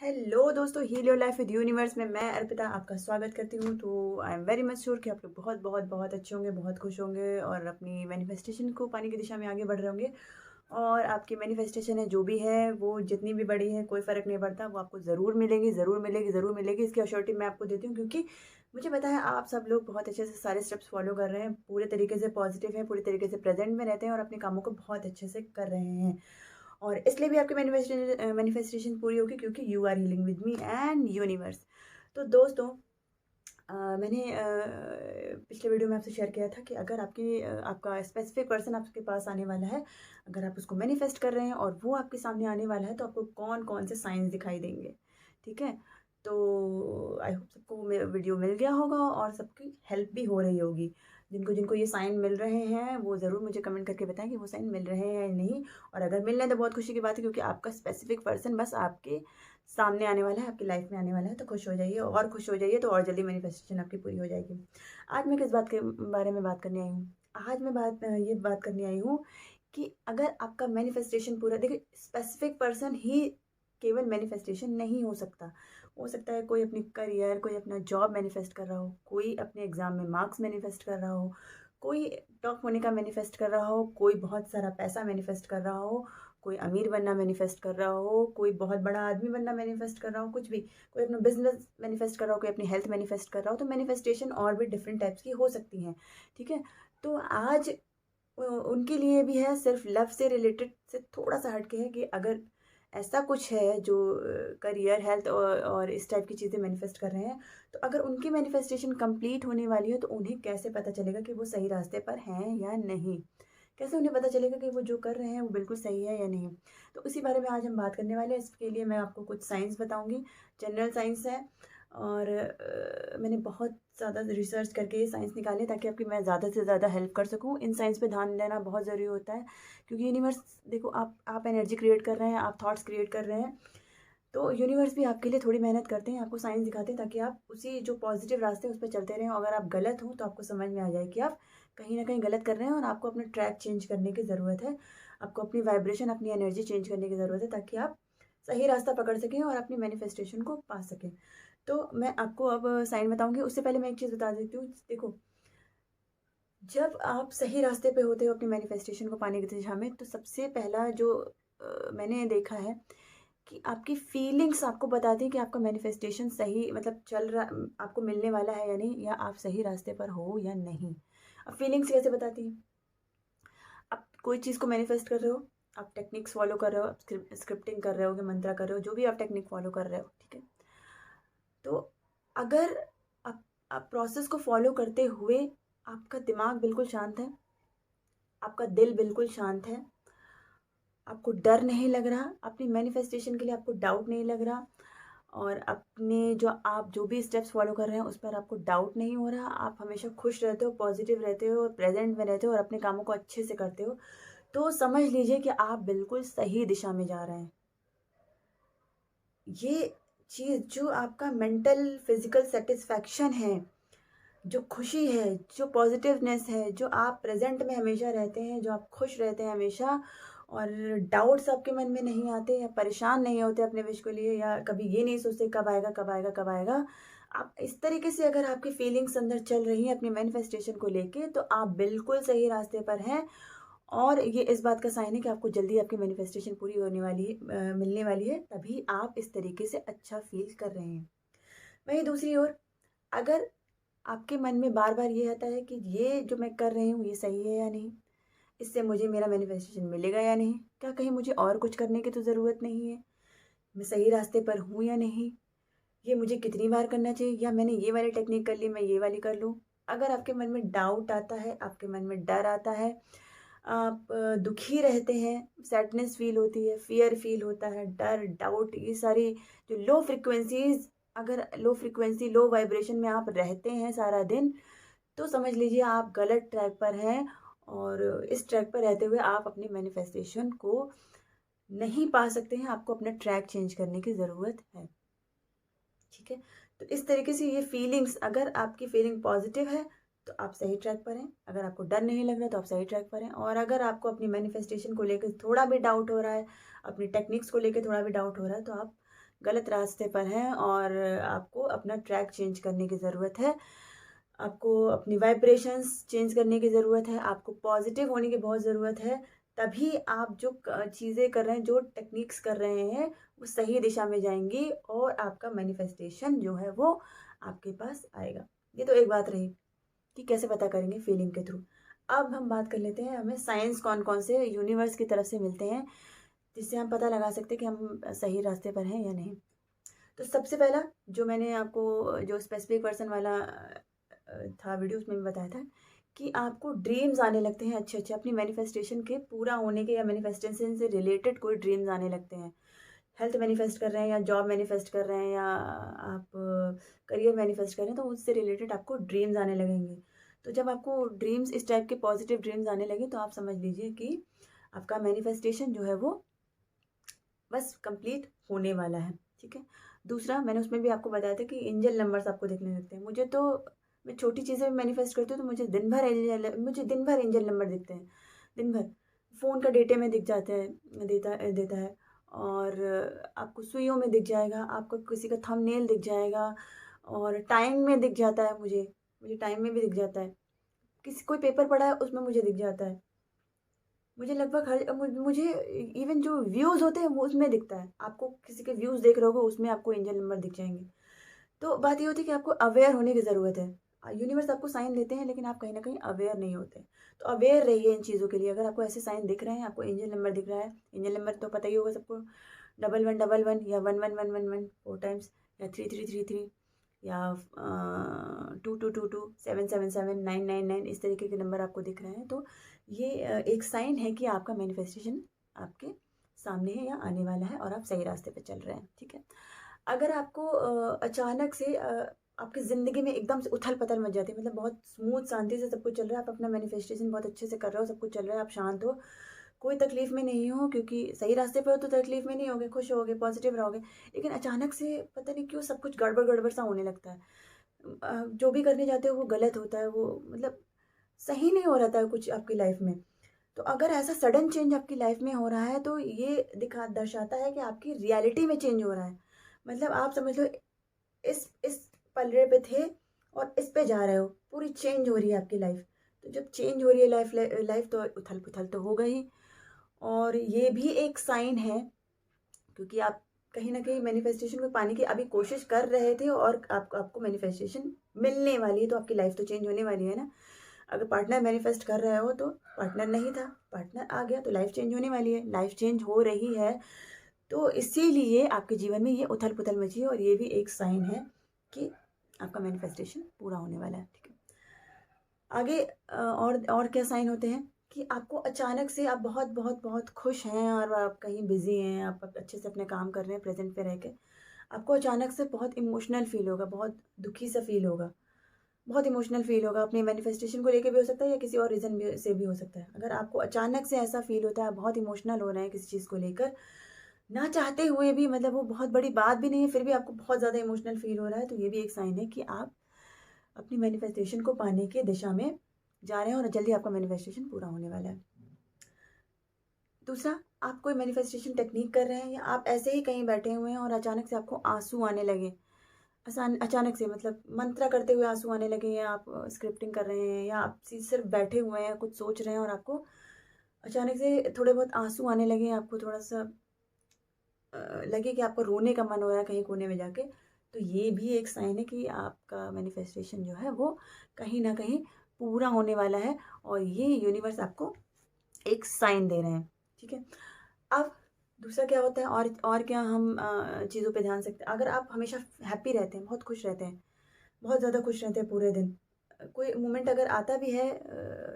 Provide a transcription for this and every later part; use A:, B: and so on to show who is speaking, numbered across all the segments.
A: Hello दोस्तों, heal your life with universe में मैं अर्पिता आपका स्वागत करती हूँ। तो I am very much sure कि आप लोग बहुत बहुत बहुत अच्छे होंगे, बहुत खुश होंगे और अपनी मैनिफेस्टेशन को पाने की दिशा में आगे बढ़ रहे होंगे। और आपकी मैनिफेस्टेशन है जो भी है, वो जितनी भी बड़ी है कोई फ़र्क नहीं पड़ता, वो आपको ज़रूर मिलेगी, ज़रूर मिलेगी, ज़रूर मिलेगी। इसकी अश्योरिटी मैं आपको देती हूँ, क्योंकि मुझे पता है आप सब लोग बहुत अच्छे से सारे स्टेप्स फॉलो कर रहे हैं, पूरे तरीके से पॉजिटिव हैं, पूरे तरीके से प्रेजेंट में रहते हैं और अपने कामों को बहुत अच्छे से कर रहे हैं। और इसलिए भी आपकी मैनिफेस्टेशन पूरी होगी, क्योंकि you are healing with me and universe. तो दोस्तों, मैंने पिछले वीडियो में आपसे शेयर किया था कि अगर आपका स्पेसिफिक पर्सन आपके पास आने वाला है, अगर आप उसको मैनिफेस्ट कर रहे हैं और वो आपके सामने आने वाला है, तो आपको कौन कौन से साइंस दिखाई देंगे। ठीक है, तो आई होप सबको वीडियो मिल गया होगा और सबकी हेल्प भी हो रही होगी। जिनको जिनको ये साइन मिल रहे हैं वो ज़रूर मुझे कमेंट करके बताएं कि वो साइन मिल रहे हैं या नहीं। और अगर मिल रहे हैं तो बहुत खुशी की बात है, क्योंकि आपका स्पेसिफिक पर्सन बस आपके सामने आने वाला है, आपकी लाइफ में आने वाला है। तो खुश हो जाइए, और खुश हो जाइए तो और जल्दी मैनिफेस्टेशन आपकी पूरी हो जाएगी। आज मैं किस बात के बारे में बात करने आई हूँ? आज मैं ये बात करने आई हूँ कि अगर आपका मैनिफेस्टेशन पूरा, देखिए, स्पेसिफिक पर्सन ही केवल मैनिफेस्टेशन नहीं हो सकता। हो सकता है कोई अपनी करियर, कोई अपना जॉब मैनिफेस्ट कर रहा हो, कोई अपने एग्जाम में मार्क्स मैनिफेस्ट कर रहा हो, कोई टॉप होने का मैनिफेस्ट कर रहा हो, कोई बहुत सारा पैसा मैनिफेस्ट कर रहा हो, कोई अमीर बनना मैनिफेस्ट कर रहा हो, कोई बहुत बड़ा आदमी बनना मैनिफेस्ट कर रहा हो, कुछ भी, कोई अपना बिजनेस मैनिफेस्ट कर रहा हो, कोई अपनी हेल्थ मैनिफेस्ट कर रहा हो। तो मैनिफेस्टेशन और भी डिफरेंट टाइप्स की हो सकती हैं। ठीक है, तो आज उनके लिए भी है, सिर्फ लव से रिलेटेड से थोड़ा सा हटके है कि अगर ऐसा कुछ है जो करियर, हेल्थ और इस टाइप की चीज़ें मैनिफेस्ट कर रहे हैं, तो अगर उनकी मैनिफेस्टेशन कंप्लीट होने वाली है तो उन्हें कैसे पता चलेगा कि वो सही रास्ते पर हैं या नहीं। कैसे उन्हें पता चलेगा कि वो जो कर रहे हैं वो बिल्कुल सही है या नहीं। तो उसी बारे में आज हम बात करने वाले हैं। इसके लिए मैं आपको कुछ साइंस बताऊंगी। जनरल साइंस है, और मैंने बहुत ज़्यादा रिसर्च करके ये साइंस निकाले ताकि आपकी मैं ज़्यादा से ज़्यादा हेल्प कर सकूँ। इन साइंस पे ध्यान देना बहुत ज़रूरी होता है, क्योंकि यूनिवर्स, देखो, आप एनर्जी क्रिएट कर रहे हैं, आप थॉट्स क्रिएट कर रहे हैं, तो यूनिवर्स भी आपके लिए थोड़ी मेहनत करते हैं, आपको साइंस दिखाते हैं ताकि आप उसी जो पॉजिटिव रास्ते हैं उस पर चलते रहें। अगर आप गलत हो तो आपको समझ में आ जाए कि आप कहीं ना कहीं गलत कर रहे हैं और आपको अपना ट्रैक चेंज करने की ज़रूरत है। आपको अपनी वाइब्रेशन, अपनी एनर्जी चेंज करने की ज़रूरत है, ताकि आप सही रास्ता पकड़ सकें और अपनी मैनिफेस्टेशन को पा सकें। तो मैं आपको अब साइन बताऊंगी। उससे पहले मैं एक चीज़ बता देती हूँ। देखो, जब आप सही रास्ते पे होते हो अपनी मैनिफेस्टेशन को पाने की दिशा में, तो सबसे पहला जो मैंने देखा है कि आपकी फीलिंग्स आपको बताती हैं कि आपका मैनिफेस्टेशन सही, मतलब चल रहा, आपको मिलने वाला है या नहीं, या आप सही रास्ते पर हो या नहीं। अब फीलिंग्स कैसे बताती हैं? आप कोई चीज़ को मैनिफेस्ट कर रहे हो, आप टेक्निक्स फॉलो कर रहे हो, आप स्क्रिप्टिंग कर रहे हो, मंत्रा कर रहे हो, जो भी आप टेक्निक फॉलो कर रहे हो, ठीक है। तो अगर आप प्रोसेस को फॉलो करते हुए आपका दिमाग बिल्कुल शांत है, आपका दिल बिल्कुल शांत है, आपको डर नहीं लग रहा, अपनी मैनिफेस्टेशन के लिए आपको डाउट नहीं लग रहा, और अपने आप जो भी स्टेप्स फॉलो कर रहे हैं उस पर आपको डाउट नहीं हो रहा, आप हमेशा खुश रहते हो, पॉजिटिव रहते हो, प्रेजेंट में रहते हो और अपने कामों को अच्छे से करते हो, तो समझ लीजिए कि आप बिल्कुल सही दिशा में जा रहे हैं। ये चीज़, जो आपका मेंटल फिजिकल सेटिस्फैक्शन है, जो खुशी है, जो पॉजिटिवनेस है, जो आप प्रेजेंट में हमेशा रहते हैं, जो आप खुश रहते हैं हमेशा, और डाउट्स आपके मन में नहीं आते, या परेशान नहीं होते अपने विश को लिए, या कभी ये नहीं सोचते कब आएगा, कब आएगा, कब आएगा। आप इस तरीके से अगर आपकी फीलिंग्स अंदर चल रही हैं अपनी मैनिफेस्टेशन को लेके, तो आप बिल्कुल सही रास्ते पर हैं। और ये इस बात का साइन है कि आपको जल्दी आपकी मैनिफेस्टेशन पूरी होने वाली है, मिलने वाली है, तभी आप इस तरीके से अच्छा फील कर रहे हैं। वहीं दूसरी ओर, अगर आपके मन में बार बार ये आता है कि ये जो मैं कर रही हूँ ये सही है या नहीं, इससे मुझे मेरा मैनिफेस्टेशन मिलेगा या नहीं, क्या कहीं मुझे और कुछ करने की तो ज़रूरत नहीं है, मैं सही रास्ते पर हूँ या नहीं, ये मुझे कितनी बार करना चाहिए, या मैंने ये वाली टेक्निक कर ली, मैं ये वाली कर लूँ। अगर आपके मन में डाउट आता है, आपके मन में डर आता है, आप दुखी रहते हैं, सैडनेस फील होती है, फियर फील होता है, डर, डाउट, ये सारी जो लो फ्रिक्वेंसीज, अगर लो फ्रिक्वेंसी, लो वाइब्रेशन में आप रहते हैं सारा दिन, तो समझ लीजिए आप गलत ट्रैक पर हैं। और इस ट्रैक पर रहते हुए आप अपनी मैनिफेस्टेशन को नहीं पा सकते हैं, आपको अपना ट्रैक चेंज करने की ज़रूरत है। ठीक है, तो इस तरीके से ये फीलिंग्स, अगर आपकी फीलिंग पॉजिटिव है तो आप सही ट्रैक पर हैं, अगर आपको डर नहीं लग रहा तो आप सही ट्रैक पर हैं, और अगर आपको अपनी मैनिफेस्टेशन को लेकर थोड़ा भी डाउट हो रहा है, अपनी टेक्निक्स को लेकर थोड़ा भी डाउट हो रहा है, तो आप गलत रास्ते पर हैं और आपको अपना ट्रैक चेंज करने की ज़रूरत है। आपको अपनी वाइब्रेशंस चेंज करने की ज़रूरत है, आपको पॉज़िटिव होने की बहुत ज़रूरत है। तभी आप जो चीज़ें कर रहे हैं, जो टेक्निक्स कर रहे हैं, वो सही दिशा में जाएँगी और आपका मैनिफेस्टेशन जो है वो आपके पास आएगा। ये तो एक बात रही कि कैसे पता करेंगे फीलिंग के थ्रू। अब हम बात कर लेते हैं हमें साइंस कौन-कौन से यूनिवर्स की तरफ से मिलते हैं, जिससे हम पता लगा सकते हैं कि हम सही रास्ते पर हैं या नहीं। तो सबसे पहला जो मैंने आपको जो स्पेसिफिक पर्सन वाला था वीडियो उसमें भी बताया था कि आपको ड्रीम्स आने लगते हैं अच्छे-अच्छे अपनी मैनिफेस्टेशन के पूरा होने के या मैनिफेस्टेशन से रिलेटेड कोई ड्रीम्स आने लगते हैं। हेल्थ मैनिफेस्ट कर रहे हैं या जॉब मैनिफेस्ट कर रहे हैं या आप करियर मैनिफेस्ट कर रहे हैं तो उससे रिलेटेड आपको ड्रीम्स आने लगेंगे। तो जब आपको ड्रीम्स इस टाइप के पॉजिटिव ड्रीम्स आने लगे तो आप समझ लीजिए कि आपका मैनिफेस्टेशन जो है वो बस कंप्लीट होने वाला है, ठीक है। दूसरा मैंने उसमें भी आपको बताया था कि एंजल नंबर्स आपको दिखने लगते हैं। मुझे तो मैं छोटी चीज़ें भी मैनिफेस्ट करती हूँ तो मुझे दिन भर एंजल नंबर दिखते हैं, दिन भर। फ़ोन का डेटे में दिख जाता है देता है और आपको सुइयों में दिख जाएगा, आपको किसी का थंबनेल दिख जाएगा और टाइम में दिख जाता है मुझे टाइम में भी दिख जाता है। किसी कोई पेपर पढ़ा है उसमें मुझे दिख जाता है। मुझे लगभग मुझे इवन जो व्यूज़ होते हैं वो उसमें दिखता है। आपको किसी के व्यूज़ देख रहे होगे उसमें आपको एंजल नंबर दिख जाएँगे। तो बात ये होती है कि आपको अवेयर होने की ज़रूरत है। यूनिवर्स आपको साइन देते हैं लेकिन आप कहीं न कहीं अवेयर नहीं होते। तो अवेयर रहिए इन चीज़ों के लिए। अगर आपको ऐसे साइन दिख रहे हैं, आपको एंजल नंबर दिख रहा है, एंजल नंबर तो पता ही होगा सबको 1111 या 11111 4 टाइम्स या 3333 या 2222 777 999 इस तरीके के नंबर आपको दिख रहे हैं तो ये एक साइन है कि आपका मैनिफेस्टेशन आपके सामने है या आने वाला है और आप सही रास्ते पे चल रहे हैं, ठीक है। अगर आपको अचानक से आपकी ज़िंदगी में एकदम से उथल-पुथल मच जाती है मतलब बहुत स्मूथ शांति से सब कुछ चल रहा है, आप अपना मैनिफेस्टेशन बहुत अच्छे से कर रहे हो, सब कुछ चल रहा है, आप शांत हो, कोई तकलीफ़ में नहीं हो क्योंकि सही रास्ते पे हो तो तकलीफ़ में नहीं होगे, खुश रहोगे, पॉज़िटिव रहोगे। लेकिन अचानक से पता नहीं क्यों सब कुछ गड़बड़-गड़बड़ सा होने लगता है। जो भी करने जाते हो वो गलत होता है, वो मतलब सही नहीं हो रहता है कुछ आपकी लाइफ़ में। तो अगर ऐसा सडन चेंज आपकी लाइफ़ में हो रहा है तो ये दर्शाता है कि आपकी रियलिटी में चेंज हो रहा है। मतलब आप समझ लो इस पलड़े पे थे और इस पे जा रहे हो, पूरी चेंज हो रही है आपकी लाइफ़। तो जब चेंज हो रही है लाइफ़ तो उथल-पुथल तो होगा ही और ये भी एक साइन है क्योंकि आप कहीं न कहीं मैनिफेस्टेशन को पाने की अभी कोशिश कर रहे थे और आपको मैनिफेस्टेशन मिलने वाली है, तो आपकी लाइफ़ तो चेंज होने वाली है ना। अगर पार्टनर मैनिफेस्ट कर रहे हो तो पार्टनर नहीं था, पार्टनर आ गया तो लाइफ़ चेंज होने वाली है, लाइफ़ चेंज हो रही है। तो इसीलिए आपके जीवन में ये उथल-पुथल मची है और ये भी एक साइन है कि आपका मैनिफेस्टेशन पूरा होने वाला है, ठीक है। आगे और क्या साइन होते हैं कि आपको अचानक से आप बहुत खुश हैं और आप कहीं बिज़ी हैं, आप अच्छे से अपने काम कर रहे हैं प्रेज़ेंट पे रह के। आपको अचानक से बहुत इमोशनल फ़ील होगा, बहुत दुखी सा फ़ील होगा, बहुत इमोशनल फ़ील होगा। अपने मैनिफेस्टेशन को लेके भी हो सकता है या किसी और रीज़न भी से भी हो सकता है। अगर आपको अचानक से ऐसा फ़ील होता है, आप बहुत इमोशनल हो रहे हैं किसी चीज़ को लेकर, ना चाहते हुए भी मतलब वो बहुत बड़ी बात भी नहीं है, फिर भी आपको बहुत ज़्यादा इमोशनल फ़ील हो रहा है, तो ये भी एक साइन है कि आप अपनी मैनिफेस्टेशन को पाने की दिशा में जा रहे हैं और जल्दी आपका मैनिफेस्टेशन पूरा होने वाला है। दूसरा, आप कोई मैनिफेस्टेशन टेक्निक कर रहे हैं या आप ऐसे ही कहीं बैठे हुए हैं और अचानक से आपको आँसू आने लगे। अचानक से मतलब मंत्र करते हुए आँसू आने लगे या आप स्क्रिप्टिंग कर रहे हैं या आप सिर्फ़ बैठे हुए हैं, कुछ सोच रहे हैं और आपको अचानक से थोड़े बहुत आँसू आने लगे, आपको थोड़ा-सा लगे कि आपको रोने का मन हो रहा है कहीं कोने में जाके, तो ये भी एक साइन है कि आपका मैनिफेस्टेशन जो है वो कहीं न कहीं पूरा होने वाला है और ये यूनिवर्स आपको एक साइन दे रहे हैं, ठीक है? अब दूसरा क्या होता है और क्या हम चीज़ों पे ध्यान सकते हैं, अगर आप हमेशा हैप्पी रहते हैं, बहुत खुश रहते हैं, बहुत ज़्यादा खुश रहते हैं पूरे दिन, कोई मोमेंट अगर आता भी है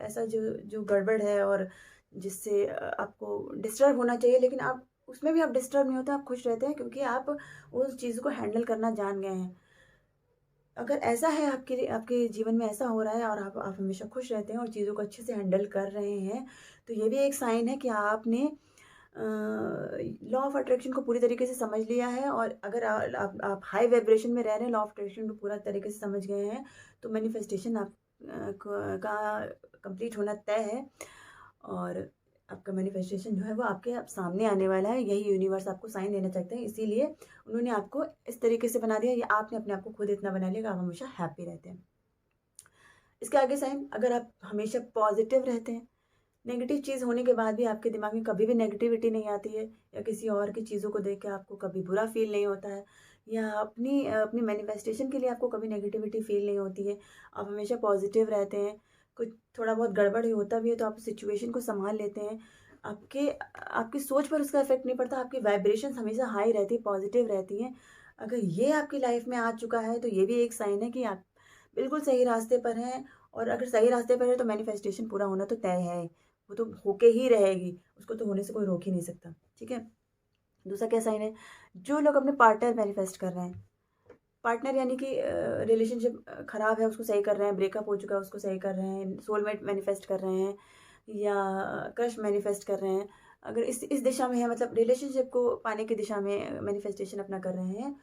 A: ऐसा जो जो गड़बड़ है और जिससे आपको डिस्टर्ब होना चाहिए लेकिन आप उसमें भी आप डिस्टर्ब नहीं होते, आप खुश रहते हैं क्योंकि आप उस चीज़ को हैंडल करना जान गए हैं। अगर ऐसा है आपके आपके जीवन में ऐसा हो रहा है और आप हमेशा खुश रहते हैं और चीज़ों को अच्छे से हैंडल कर रहे हैं, तो ये भी एक साइन है कि आपने लॉ ऑफ अट्रैक्शन को पूरी तरीके से समझ लिया है और अगर आप हाई वाइब्रेशन में रह रहे हैं, लॉ ऑफ अट्रैक्शन को पूरा तरीके से समझ गए हैं, तो मैनिफेस्टेशन आप का कंप्लीट होना तय है और आपका मैनिफेस्टेशन जो है वो आपके सामने आने वाला है। यही यूनिवर्स आपको साइन देना चाहते हैं, इसीलिए उन्होंने आपको इस तरीके से बना दिया, या आपने अपने आप को खुद इतना बना लिया कि आप हमेशा हैप्पी रहते हैं। इसके आगे साइन, अगर आप हमेशा पॉजिटिव रहते हैं, नेगेटिव चीज़ होने के बाद भी आपके दिमाग में कभी भी नेगेटिविटी नहीं आती है, या किसी और की चीज़ों को देख के आपको कभी बुरा फील नहीं होता है, या अपनी मैनिफेस्टेशन के लिए आपको कभी नेगेटिविटी फील नहीं होती है, आप हमेशा पॉजिटिव रहते हैं, कुछ थोड़ा बहुत गड़बड़ ही होता भी है तो आप सिचुएशन को संभाल लेते हैं, आपके आपकी सोच पर उसका इफेक्ट नहीं पड़ता, आपकी वाइब्रेशन हमेशा हाई रहती है, पॉजिटिव रहती हैं। अगर ये आपकी लाइफ में आ चुका है तो ये भी एक साइन है कि आप बिल्कुल सही रास्ते पर हैं। और अगर सही रास्ते पर है तो मैनिफेस्टेशन पूरा होना तो तय है, वो तो होके ही रहेगी, उसको तो होने से कोई रोक ही नहीं सकता, ठीक है। दूसरा क्या साइन है, जो लोग अपने पार्टनर मैनिफेस्ट कर रहे हैं, पार्टनर यानी कि रिलेशनशिप खराब है उसको सही कर रहे हैं, ब्रेकअप हो चुका है उसको सही कर रहे हैं, सोलमेट मैनिफेस्ट कर रहे हैं, या क्रश मैनिफेस्ट कर रहे हैं, अगर इस दिशा में है, मतलब रिलेशनशिप को पाने की दिशा में मैनिफेस्टेशन अपना कर रहे हैं,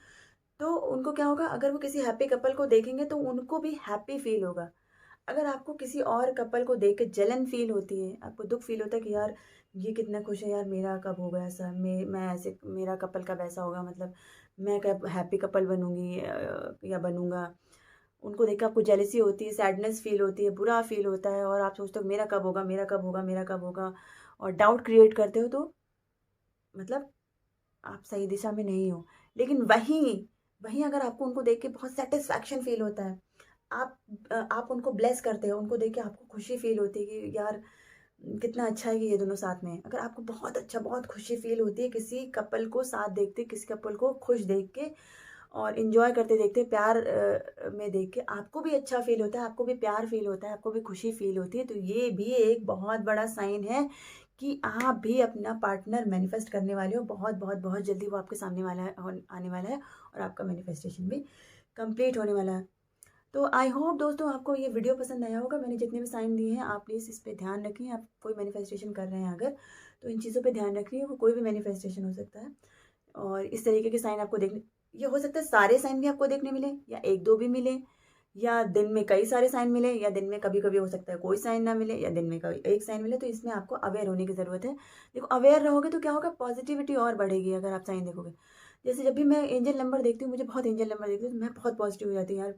A: तो उनको क्या होगा, अगर वो किसी हैप्पी कपल को देखेंगे तो उनको भी हैप्पी फील होगा। अगर आपको किसी और कपल को देख के जलन फील होती है, आपको दुःख फील होता है कि यार ये कितना खुश है, यार मेरा कब होगा ऐसा, मैं ऐसे, मेरा कपल कब ऐसा होगा, मतलब मैं कब हैप्पी कपल बनूँगी या बनूँगा। उनको देख के आपको जेलसी होती है, सैडनेस फील होती है, बुरा फील होता है, और आप सोचते हो मेरा कब होगा, मेरा कब होगा, मेरा कब होगा, और डाउट क्रिएट करते हो, तो मतलब आप सही दिशा में नहीं हो। लेकिन वहीं वहीं अगर आपको उनको देख के बहुत सैटिस्फैक्शन फील होता है, आप उनको ब्लेस करते हो, उनको देख के आपको खुशी फील होती है कि यार कितना अच्छा है कि ये दोनों साथ में हैं। अगर आपको बहुत अच्छा, बहुत खुशी फील होती है किसी कपल को साथ देखते, किसी कपल को खुश देख के और एन्जॉय करते देखते, प्यार में देख के आपको भी अच्छा फ़ील होता है, आपको भी प्यार फ़ील होता है, आपको भी खुशी फ़ील होती है, तो ये भी एक बहुत बड़ा साइन है कि आप भी अपना पार्टनर मैनिफेस्ट करने वाले हो। बहुत, बहुत, बहुत जल्दी वो आपके सामने वाला है, आने वाला है, और आपका मैनिफेस्टेशन भी कंप्लीट होने वाला है। तो आई होप दोस्तों आपको ये वीडियो पसंद आया होगा। मैंने जितने भी साइन दिए हैं आप प्लीज़ इस पे ध्यान रखें। आप कोई मैनिफेस्टेशन कर रहे हैं अगर, तो इन चीज़ों पे ध्यान रखिए। वो कोई भी मैनिफेस्टेशन हो सकता है, और इस तरीके के साइन आपको देखने, ये हो सकता है सारे साइन भी आपको देखने मिले, या 1-2 भी मिले, या दिन में कई सारे साइन मिले, या दिन में कभी-कभी हो सकता है कोई साइन ना मिले, या दिन में कभी एक साइन मिले। तो इसमें आपको अवेयर होने की ज़रूरत है। देखो, अवेयर रहोगे तो क्या होगा, पॉजिटिविटी और बढ़ेगी अगर आप साइन देखोगे। जैसे जब भी मैं एंजल नंबर देखती हूँ, मुझे बहुत एंजल नंबर देखती हूँ तो मैं बहुत पॉजिटिव हो जाती हूँ यार।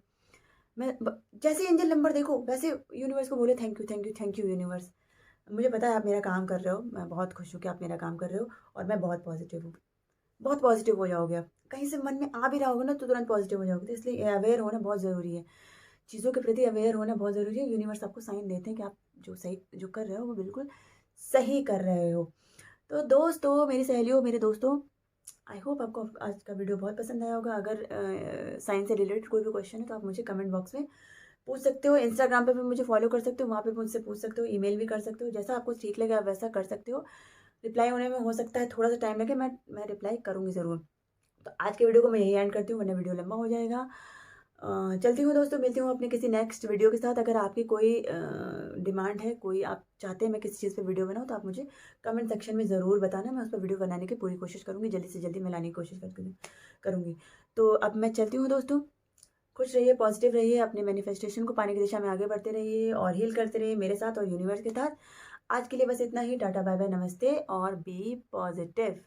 A: मैं जैसे ही एंजल नंबर देखो वैसे यूनिवर्स को बोले thank you, thank you, thank you universe. मुझे पता है आप मेरा काम कर रहे हो, मैं बहुत खुश हूँ कि आप मेरा काम कर रहे हो, और मैं बहुत पॉजिटिव हूँ। बहुत पॉजिटिव हो जाओगे आप। कहीं से मन में आ भी रहा होगा ना तो तुरंत पॉजिटिव हो जाओगे। तो इसलिए अवेयर होना बहुत ज़रूरी है। चीज़ों के प्रति अवेयर होना बहुत ज़रूरी है। यूनिवर्स आपको साइन देते हैं कि आप जो कर रहे हो वो बिल्कुल सही कर रहे हो। तो दोस्तों, मेरी सहेलियों, मेरे दोस्तों, आई होप आपको आज का वीडियो बहुत पसंद आया होगा। अगर साइंस से रिलेटेड कोई भी क्वेश्चन है तो आप मुझे कमेंट बॉक्स में पूछ सकते हो। इंस्टाग्राम पे भी मुझे फॉलो कर सकते हो, वहाँ पे मुझसे पूछ सकते हो, ईमेल भी कर सकते हो। जैसा आपको ठीक लगे आप वैसा कर सकते हो। रिप्लाई होने में हो सकता है थोड़ा-सा टाइम लगे, मैं रिप्लाई करूँगी ज़रूर। तो आज के वीडियो को मैं यहीं एंड करती हूँ वरना वीडियो लंबा हो जाएगा। चलती हूँ दोस्तों, मिलती हूँ अपने किसी नेक्स्ट वीडियो के साथ। अगर आपकी कोई डिमांड है, कोई आप चाहते हैं मैं किसी चीज़ पे वीडियो बनाऊँ, तो आप मुझे कमेंट सेक्शन में ज़रूर बताना। मैं उस पर वीडियो बनाने की पूरी कोशिश करूँगी, जल्दी से जल्दी मैं लाने की कोशिश करूँगी। तो अब मैं चलती हूँ दोस्तों। खुश रहिए, पॉजिटिव रहिए, अपने मैनिफेस्टेशन को पाने की दिशा में आगे बढ़ते रहिए और हील करते रहिए मेरे साथ और यूनिवर्स के साथ। आज के लिए बस इतना ही। टाटा, बाय बाय, नमस्ते और बी पॉजिटिव।